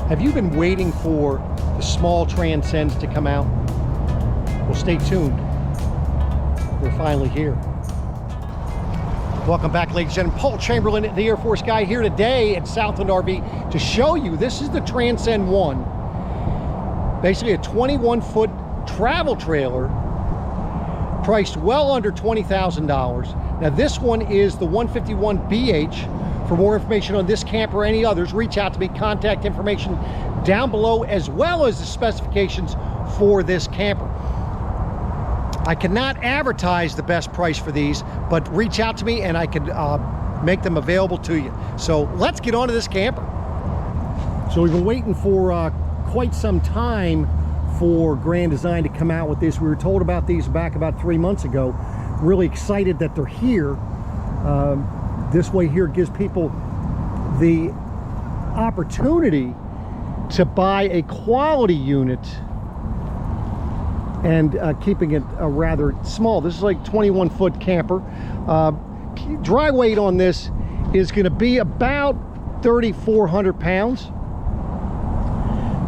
Have you been waiting for the small Transcends to come out? Well, stay tuned. We're finally here. Welcome back, ladies and gentlemen. Paul Chamberlain, the Air Force guy, here today at Southland RV to show you this is the Transcend 1. Basically a 21-foot travel trailer priced well under $20,000. Now this one is the 151BH. For more information on this camper or any others, reach out to me. Contact information down below, as well as the specifications for this camper. I cannot advertise the best price for these, but reach out to me and I can make them available to you. So let's get on to this camper. So we've been waiting for quite some time for Grand Design to come out with this. We were told about these back about 3 months ago. Really excited that they're here. This way here gives people the opportunity to buy a quality unit and keeping it rather small. This is like 21-foot camper. Dry weight on this is going to be about 3,400 pounds.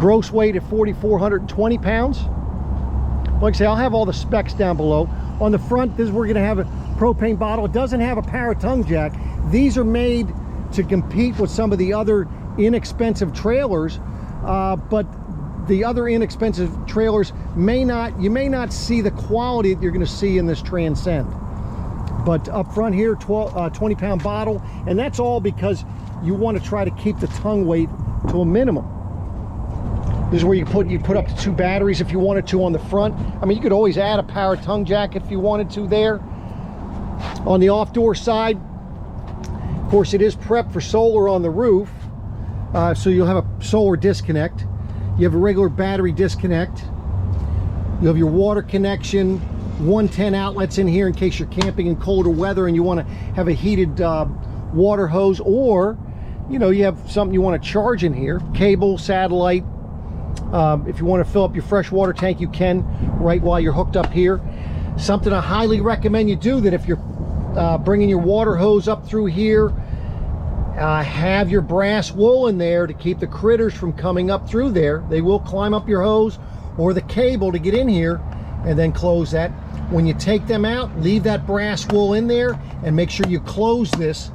Gross weight at 4,420 pounds. Like I say, I'll have all the specs down below. On the front, this is where we're going to have a propane bottle. It doesn't have a power tongue jack. These are made to compete with some of the other inexpensive trailers, but the other inexpensive trailers you may not see the quality that you're going to see in this Transcend. But up front here, 20-pound bottle, and that's all because you want to try to keep the tongue weight to a minimum. This is where you put up to 2 batteries if you wanted to on the front. I mean, you could always add a power tongue jack if you wanted to there. On the off-door side, of course, it is prepped for solar on the roof, so you'll have a solar disconnect. You have a regular battery disconnect. You have your water connection, 110 outlets in here in case you're camping in colder weather and you want to have a heated water hose, or you know, you have something you want to charge in here. Cable, satellite. If you want to fill up your fresh water tank, you can right while you're hooked up here. Something I highly recommend you do, that if you're bringing your water hose up through here, have your brass wool in there to keep the critters from coming up through there. They will climb up your hose or the cable to get in here, and then close that. When you take them out, leave that brass wool in there and make sure you close this.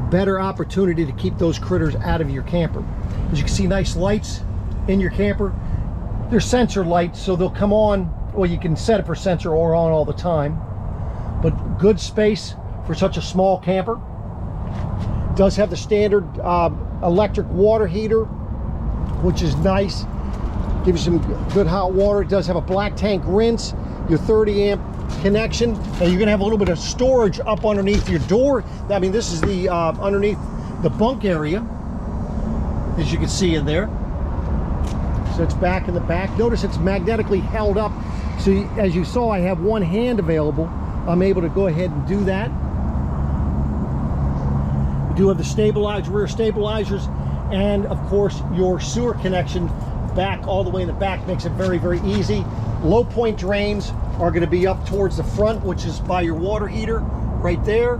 Better opportunity to keep those critters out of your camper. As you can see, nice lights in your camper. They're sensor lights, so they'll come on. Well, you can set it for sensor or on all the time. But good space for such a small camper. Does have the standard electric water heater, which is nice. Gives you some good hot water. It does have a black tank rinse, your 30 amp connection, and you're gonna have a little bit of storage up underneath your door. I mean, this is the underneath the bunk area, as you can see in there. So it's back in the back. Notice it's magnetically held up. So as you saw, I have one hand available. I'm able to go ahead and do that. You do have the stabilizer, rear stabilizers, and of course your sewer connection back all the way in the back makes it very, very easy. Low point drains are going to be up towards the front, which is by your water heater right there.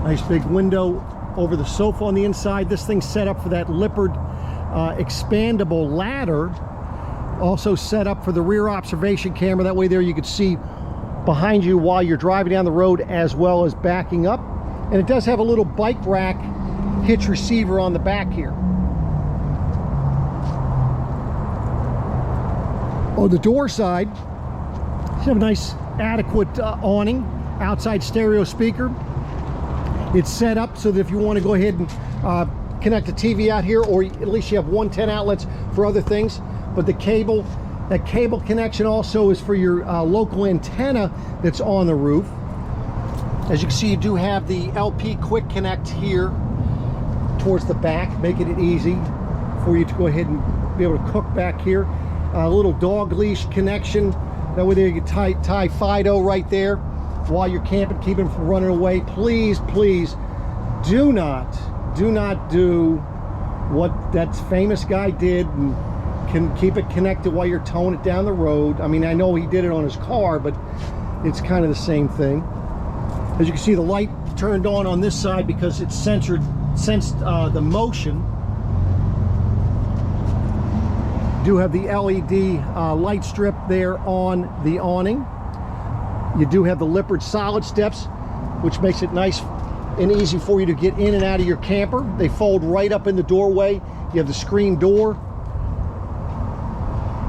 Nice big window over the sofa on the inside. This thing's set up for that Lippard expandable ladder. Also set up for the rear observation camera. That way there you can see behind you while you're driving down the road, as well as backing up. And it does have a little bike rack hitch receiver on the back here. On the door side, you have a nice adequate awning, outside stereo speaker. It's set up so that if you want to go ahead and connect a TV out here, or at least you have 110 outlets for other things. But the cable, that cable connection also is for your local antenna that's on the roof. As you can see, you do have the LP Quick Connect here towards the back, making it easy for you to go ahead and be able to cook back here. A little dog leash connection. That way there you can tie Fido right there while you're camping, keep him from running away. Please, please do not do what that famous guy did and can keep it connected while you're towing it down the road. I mean, I know he did it on his car, but it's kind of the same thing. As you can see, the light turned on this side because it sensed the motion. You do have the LED light strip there on the awning. You do have the 𝚫𝚑𝚎 solid steps, which makes it nice and easy for you to get in and out of your camper. They fold right up in the doorway. You have the screen door,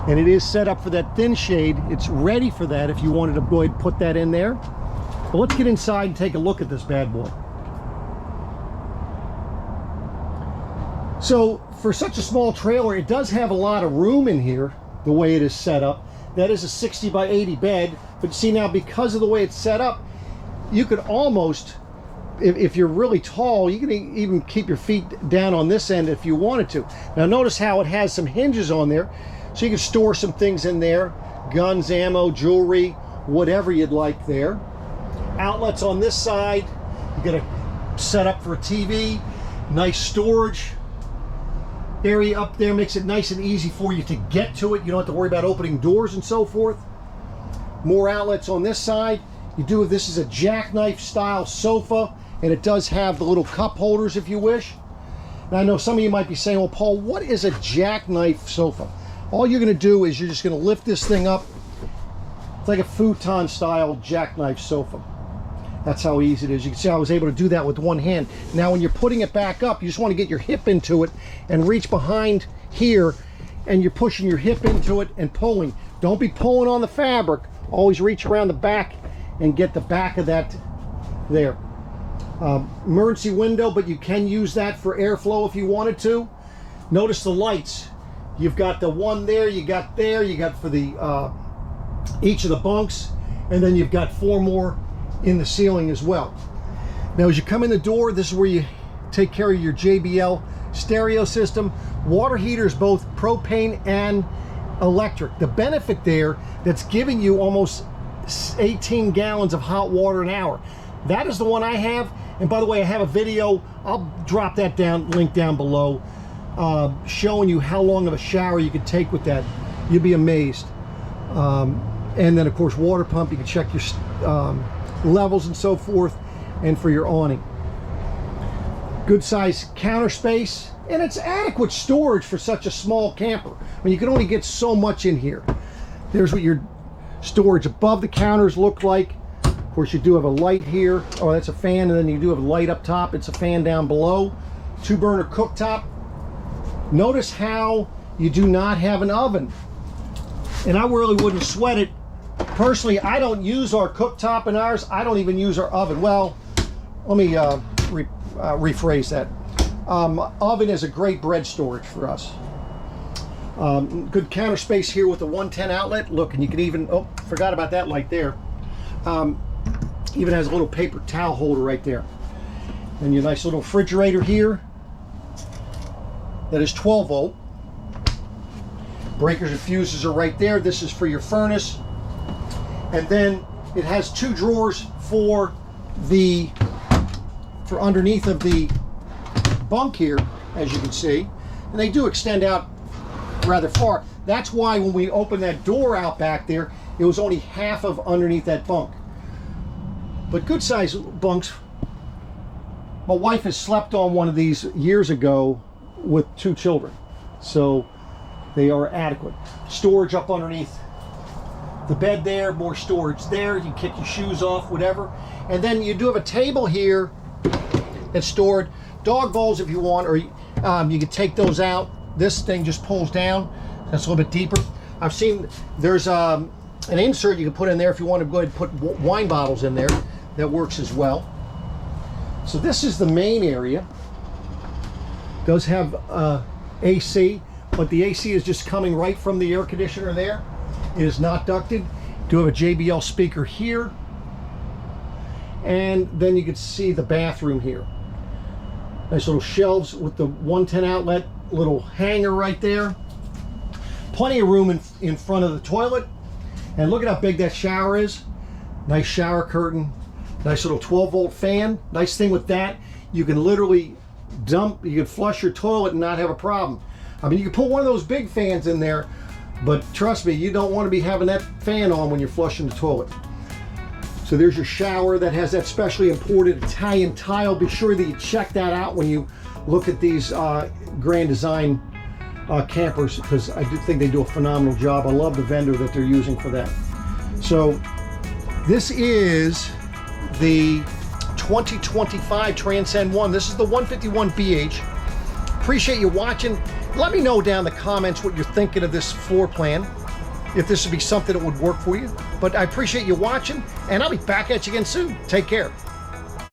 and it is set up for that thin shade. It's ready for that if you wanted to go ahead and put that in there. But let's get inside and take a look at this bad boy. So for such a small trailer, it does have a lot of room in here, the way it is set up. That is a 60 by 80 bed, but see now, because of the way it's set up, you could almost, if you're really tall, you can even keep your feet down on this end if you wanted to. Now notice how it has some hinges on there, so you can store some things in there, guns, ammo, jewelry, whatever you'd like there. Outlets on this side. You got a set up for a TV, nice storage area up there, makes it nice and easy for you to get to it. You don't have to worry about opening doors and so forth. More outlets on this side. You do, this is a jackknife style sofa, and it does have the little cup holders if you wish. Now I know some of you might be saying, well, Paul, what is a jackknife sofa? All you're going to do is you're just going to lift this thing up. It's like a futon style jackknife sofa. That's how easy it is. You can see I was able to do that with one hand. Now when you're putting it back up, you just want to get your hip into it and reach behind here, and you're pushing your hip into it and pulling. Don't be pulling on the fabric. Always reach around the back and get the back of that there. Emergency window, but you can use that for airflow if you wanted to. Notice the lights. You've got the one there, you got for the each of the bunks, and then you've got 4 more in the ceiling as well. Now as you come in the door, this is where you take care of your JBL stereo system. Water heaters, both propane and electric. The benefit there, that's giving you almost 18 gallons of hot water an hour. That is the one I have, and by the way, I have a video, I'll drop that link down below, showing you how long of a shower you could take with that. You'll be amazed. And then of course water pump, you can check your levels and so forth, and for your awning. Good size counter space, and it's adequate storage for such a small camper. I mean, you can only get so much in here. There's what your storage above the counters look like. Of course, you do have a light here. Oh, that's a fan, and then you do have a light up top. It's a fan down below. 2-burner cooktop. Notice how you do not have an oven, and I really wouldn't sweat it. Personally, I don't use our cooktop in ours. I don't even use our oven. Well, let me rephrase that. Oven is a great bread storage for us. Good counter space here with the 110 outlet. Look, and you can even, oh, forgot about that light there. Even has a little paper towel holder right there. And your nice little refrigerator here. That is 12 volt. Breakers and fuses are right there. This is for your furnace. And then it has 2 drawers for underneath of the bunk here, as you can see, and they do extend out rather far. That's why when we opened that door out back there, it was only half of underneath that bunk. But good size bunks. My wife has slept on one of these years ago with 2 children, so they are adequate. Storage up underneath the bed there, more storage there. You can kick your shoes off, whatever. And then you do have a table here that's stored dog bowls if you want, or you can take those out. This thing just pulls down. That's a little bit deeper. I've seen there's an insert you can put in there if you want to go ahead and put wine bottles in there. That works as well. So this is the main area. Does have AC, but the AC is just coming right from the air conditioner there. It is not ducted. Do have a JBL speaker here, and then you can see the bathroom here. Nice little shelves with the 110 outlet, little hanger right there. Plenty of room in front of the toilet, and look at how big that shower is. Nice shower curtain, nice little 12 volt fan. Nice thing with that, you can literally you can flush your toilet and not have a problem. I mean, you can put one of those big fans in there, but trust me, you don't want to be having that fan on when you're flushing the toilet. So there's your shower that has that specially imported Italian tile. Be sure that you check that out when you look at these Grand Design campers, because I do think they do a phenomenal job. I love the vendor that they're using for that. So this is the 2025 Transcend 1. This is the 151BH. Appreciate you watching. Let me know down in the comments what you're thinking of this floor plan, if this would be something that would work for you. But I appreciate you watching, and I'll be back at you again soon. Take care.